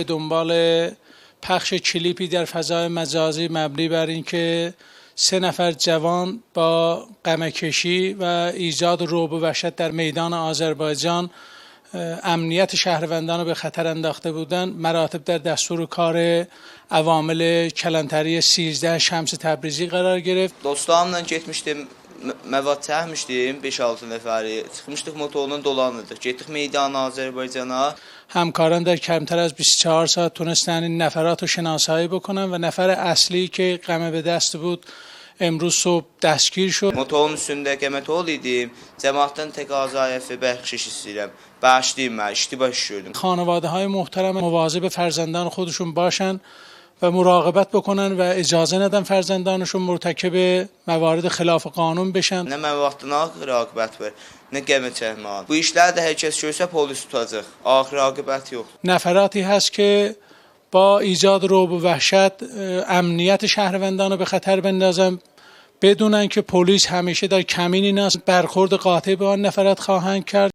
به دنبال پخش کلیپی در فضای مجازی مبنی بر اینکه 3 نفر جوان با قمه‌کشی و ایجاد رعب و وحشت در میدان آذربایجان امنیت شهروندان رو به خطر انداخته بودند. مراتب در دستور کار عوامل کلانتری 13 شمس تبریزی قرار گرفت. Dostlarımla getmişdim, məvad çəkmişdim 5-6 nəfəri. Çıxmışdıq motorla dolanırdıq. Getdik meydan Azərbaycana. همکاران در کمتر از 24 ساعت تونستن این نفرات رو شناسایی بکنن و نفر اصلی که قمه به دست بود امروز صبح دستگیر شد. Motorun üstündə qəmətol idim. Cəmaatdan təqaüdü bəxşiş istəyirəm. Bağışlayın mən, iştibah işləyirdim. خانواده‌های محترم مواظب فرزندان خودشون باشن و مراقبت بکنن و اجازه ندن فرزندانشون مرتکب موارد خلاف قانون بشن. Nə mən vaxtına raqibət var, nə qəmə çəkmə. Bu işlər də hər kəs görsə polis tutacaq. Axır raqibət yox. نفراتی هست که با ایجاد رعب و وحشت امنیت شهروندان رو به خطر بندازن، بدونن که پلیس همیشه در کمین اینا برخورد قاطع به آن نفرات خواهند کرد.